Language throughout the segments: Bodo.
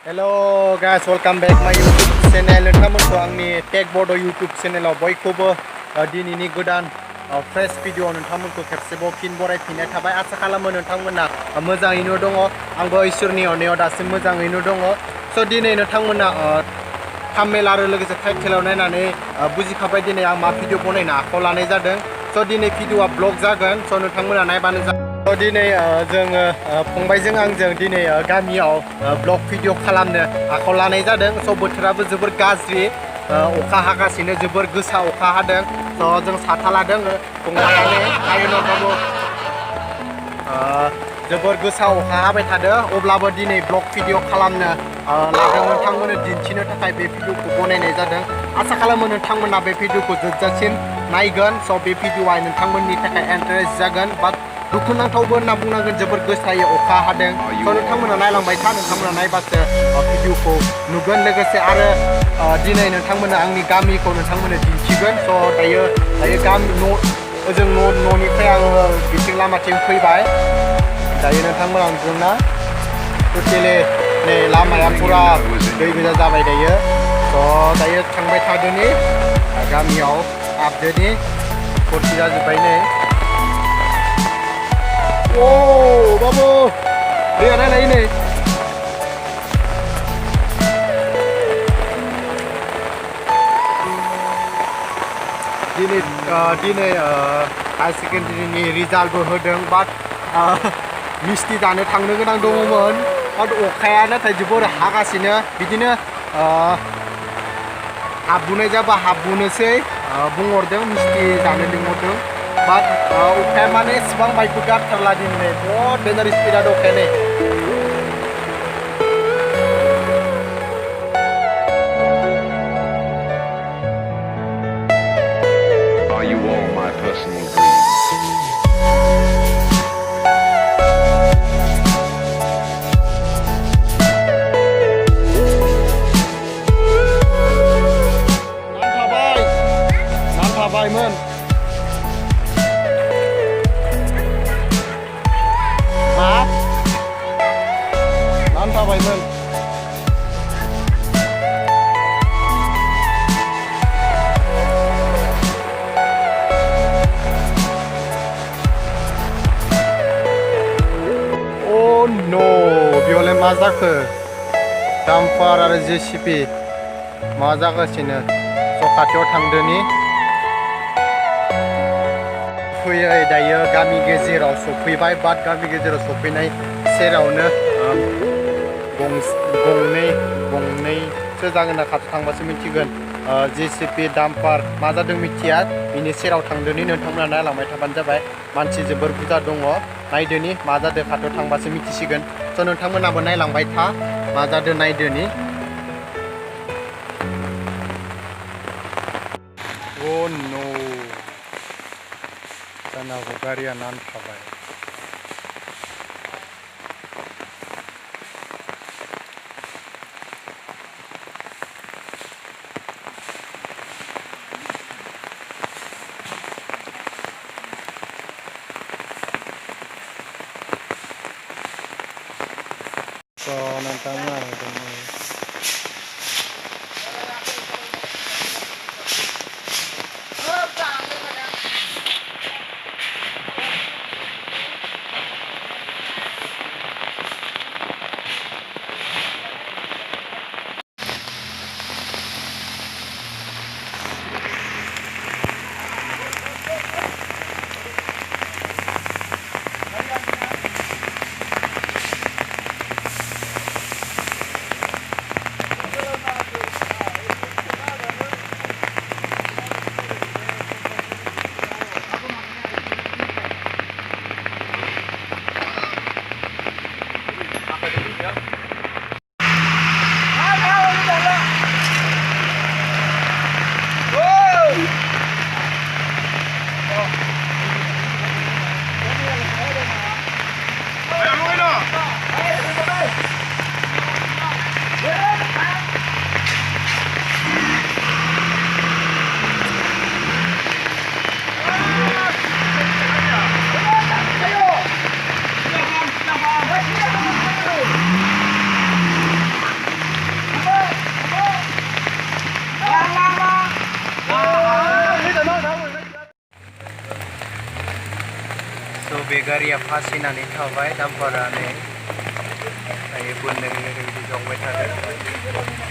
Hello guys, welcome back my YouTube channel. नोंथांमोनखौ आंनि टेकबर्ड YouTube चेनेलाव बयखौबो दिनैनि गोदान फ्रेश भिडिअ नोंथांमोनखौ खेबसेबाव फिन बरायफिननाय थाबाय। आसा खालामो नोंथांमोना मोजाङैनो दङ। आंबो इसोरनि अननायाव दासिम मोजाङैनो दङ। स' दिनै नोंथांमोना थाम्बनेल आरो लोगोसे टाइटेलाव नायनानै बुजिखाबाय दिनै आं मा भिडिअ बनायनो आखायाव लानाय जादों। स' दिनै भिडिअआ ब्लग जागोन। स' नोंथांमोना नायबानो जागोन। दिनै जोङो फंबायजों आंजों दिनै गामियाव ब्लग भिडिअ खालामनो आखायाव लानाय जादों। स' बोथोराबो जोबोर गाज्रि, अखा हागासिनो, जोबोर गोसा अखा हादों। स' जों साथा लादों। फंबायानो आयनावबाबो जोबोर गोसा अखा हाबाय थादों। अब्लाबो दिनै ब्लग भिडिअ खालामनो लादों, नोंथांमोननो दिन्थिनो थाखाय बे भिडिअखौ बनायनाय जादों। आसा खालामो नोंथांमोना बे भिडिअखौ जोबजासिम नायगोन। स' बे भिडिअआ नोंथांमोननि थाखाय इन्टारेस्ट जागोन। बाट दुखुनांथावबो होनना बुंनांगोन, जोबोर गोसायै अखा हादों। स' नोंथांमोना नायलांबाय था, नोंथांमोना नायबासो भिडिअखौ नुगोन। लोगोसे आरो दिनै नोंथांमोना आंनि गामिखौ नोंथांमोननो दिन्थिगोन। स' दायो गामि ओजों न'निफ्राय आङो बिथिं लामाथिं फैबाय। दायो नोंथांमोना नुदोंना टटेलि नै लामाया फुरा दै गोजा जाबाय दायो। स' दायो थांबाय थादोनि गामियाव हाबदोनि भर्ति जाजोब्बाय नै। ओ बाबु दैया नायलाय नै। दिनै हायार सेकेन्डारिनि रिजाल्टबो होदों। बाट मिस्टि जानो थांनो गोनां दङमोन। बाट अखाया नाथाय जोबोर हागासिनो। बिदिनो हाबबोनाय जाबा हाबबोनोसै बुंहरदों, मिस्टि जानो लिंहरदों। बाट अखाया माने एसेबां बाइकबो गारथारला दिनै, बहुत डेन्जार स्पिडा अखाया नै। Are you all my personal dreams? नांथाबायमोन। मा नांथाबायमोन। बेयावलाय मा जाखो? डाम्पार आरो JCB मा जागासिनो? स' खाथियाव थांदोनि फैयै दायो गामि गेजेराव सफैबाय। बाट गामि गेजेराव सफैनाय सेरावनो गंनैसो जागोन ना, खाथियाव थांबासो मिथिगोन। JCB डाम्पार मा जादों मिथिया, बिनि सेराव थांदोनि। नोंथांमोना नायलांबाय थाबानो जाबाय। मानसि जोबोर बुरजा दङ। नायदोनि मा जादों, खाथियाव थांबासो मिथिसिगोन। स' नोंथांमोनाबो नायलांबाय था, मा जादों नायदोनि। Oh no, जानो हागौ गारिया नांथाबाय। स' नोंथांमोना नुदोंमोन। फासिनानै थाबाय दामपारा नै दायो बोनो बिदि जंबाय थादों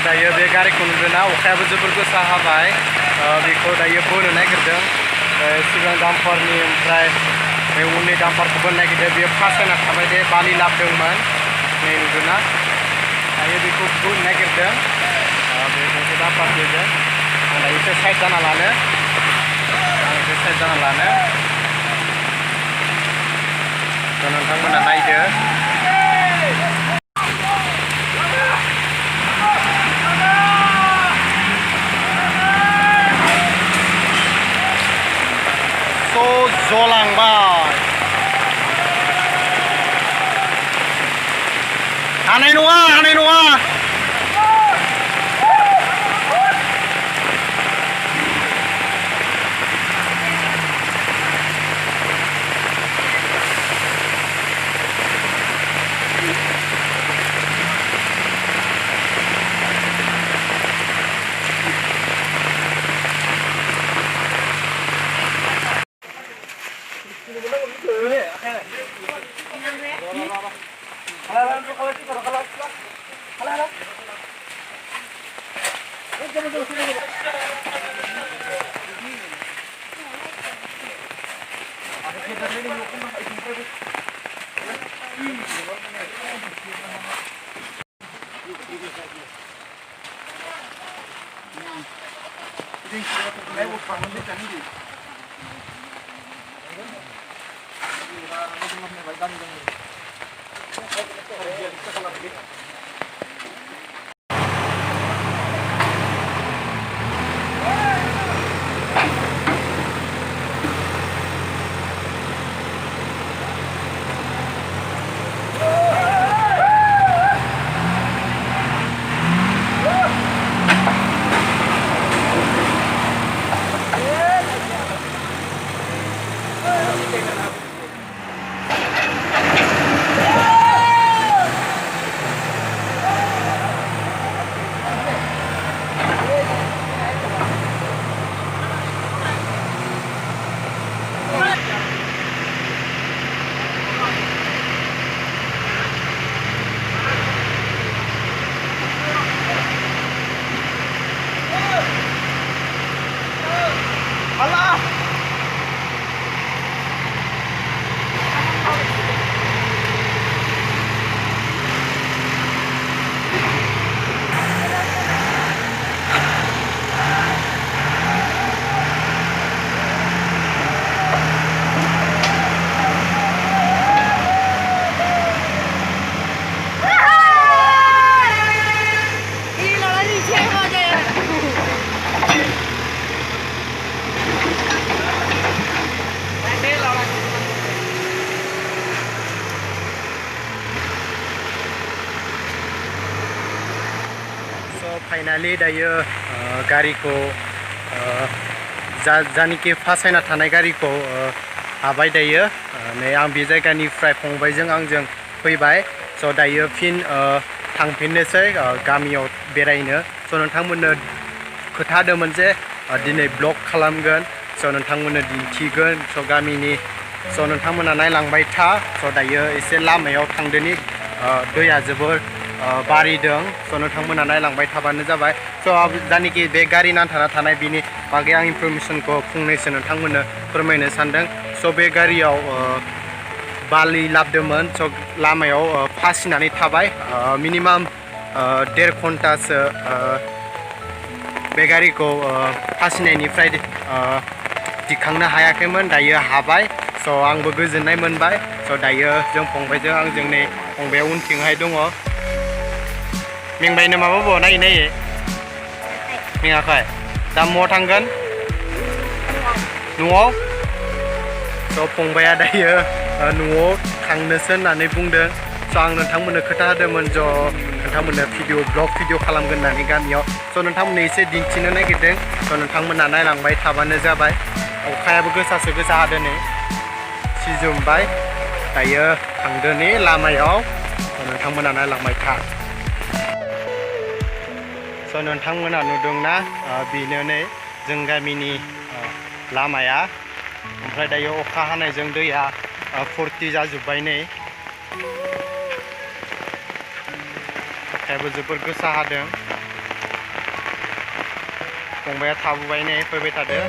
दायो बे गारिखौ नुदोंना अखायाबो जोबोर गोसा हाबाय बेखौ दायो बोनो नागिरदों सिगां दाम्पारनि ओमफ्राय बे उननि दाम्पारखौ बोनो नागिरदों बेयो फासायना थाबाय दे बालि लाबोदोंमोन नै नुदोंना दायो बेखौ बोनो नागिरदों बे गंसे दाम्पार बेजों आं दायो एसे साइड जाना लानो नोंथांमोना नायदो जलांबाय हानाय नङा फाइनालि दायो गारिखौ जानिखि फासायना थानाय गारिखौ हाबाय दायो नै आं बे जायगानिफ्राय फंबायजों आंजों फैबाय स' दायो फिन थांफिननोसै गामियाव बेरायनो स' नोंथांमोननो खोथादोंमोन जे दिनै ब्लग खालामगोन स' नोंथांमोननो दिन्थिगोन स' गामिनि स' नोंथांमोना नायलांबाय था स' दायो एसे लामायाव थांदोनि दैया जोबोर बारिदों स' नोंथांमोना नायलांबाय थाबानो जाबाय स' जानिखि बे गारि नांथाना थानाय बिनि बागै आं इनफरमेसनखौ फंनैसो नोंथांमोननो फोरमायनो सानदों स' बे गारियाव बालि लाबोदोंमोन स' लामायाव फासिनानै थाबाय मिनिमाम 1.5 घन्टासो बे गारिखौ फासिनायनिफ्राय दिखांनो हायाखैमोन दायो हाबाय स' आंबो गोजोननाय मोनबाय स' दायो जों फंबायजों आंजों नै फंबाया उनथिंहाय दङ मेंबायनो माबा बाव नायै नायै मेङाखै दा म'आव थांगोन न'आव स' फंबाया दायो न'आव थांनोसो होननानै बुंदों स' आं नोंथांमोननो खोथा होदोंमोन ज' नोंथांमोननो ब्लग भिडिअ खालामगोन होननानै गामियाव स' नोंथांमोननो एसे दिन्थिनो नागिरदों स' नोंथांमोना नायलांबाय थाबानो जाबाय अखायाबो गोसासो गोसा हादों नै सिजोमबाय दायो थांदों नै लामायाव नोंथांमोना नायलांबाय था स' नोंथांमोना नुदोंना बेनो नै जों गामिनि लामाया ओमफ्राय दायो अखा हानायजों दैया फुरथि जाजोब्बाय नै अखायाबो जोबोर गोसा हादों फंबाया थाबोबाय नै फैबाय थादो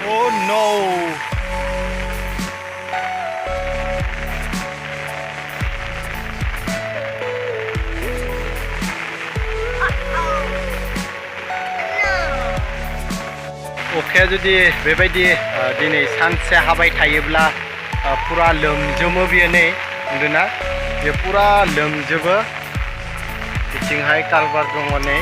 Oh no! अखाया जुदि बेबायदि दिनै सानसे हाबाय थायोब्ला फुरा लोमजोबो बियो नै नुदोंना बेयो फुरा लोमजोबो बिथिंहाय कालभार दङ नै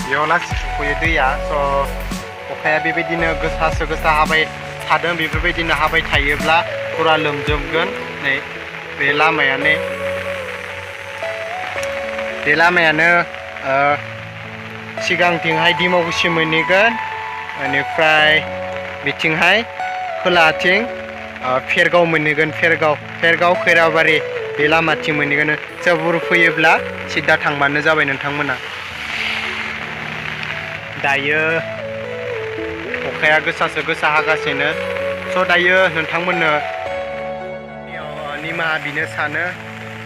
बेयाव लासै सफैयो दैया स' अखाया बेबायदिनो गोसासो गोसा हाबाय थादों बेफोरबायदिनो हाबाय थायोब्ला फुरा लोमजोबगोन नै बे लामायानो सिगांथिंहाय दिमाकुसि मोनहैगोन बेनिफ्राय बिथिंहाय खोलाथिं फेरगाव मोनहैगोन फेरगाव खैराबारि बे लामाथिं मोनहैगोन सोरबाफोर फैयोब्ला सिदा थांबानो जाबाय नोंथांमोना दायो अखाया गोसासो गोसा हागासिनो स' दायो नोंथांमोननो निमाहा बिनो सानो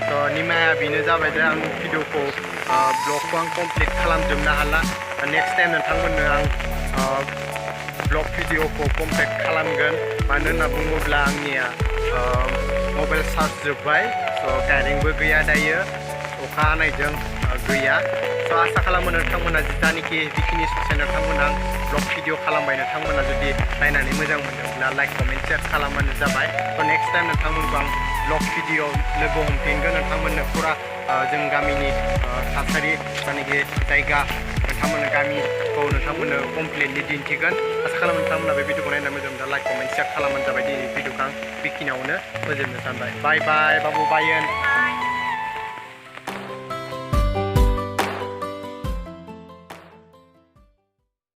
स' निमाहा बिनो जाबाय जे आं भिडिअखौ ब्लगखौ आं कमप्लिट खालामजोबनो हाला नेक्स्ट टाइम नोंथांमोननो आं ब्लग भिडिअखौ कमप्लिट खालामगोन मानो होनना बुङोब्ला आंनिया मबाइल चार्ज जोब्बाय स' कारेन्टबो गैया दायो अखा हानायजों गैया स' आसा खालामो नोंथांमोना जिथानिखि जिखिनि ससे नोंथांमोना ब्लग भिडिअ खालामबाय नोंथांमोना जुदि नायनानै मोजां मोनदोंब्ला लाइक कमेन्ट शेयार खालामबानो जाबाय स' नेक्स्ट टाइम नोंथांमोनखौ आं ब्लग भिडिअ लोगो हमफिनगोन नोंथांमोननो फुरा जों गामिनि थासारि जायनाखि जायगा नोंथांमोननो गामिखौ नोंथांमोननो कमप्लिटलि दिन्थिगोन आसा खालामो नोंथांमोना बे भिडिअखौ नायनानै मोजां मोनब्ला लाइक कमेन्ट शेयार खालामबानो जाबाय दिनै भिडिअखौ आं बेखिनियावनो फोजोबनो सानबाय बाय बाय बाबु बायेन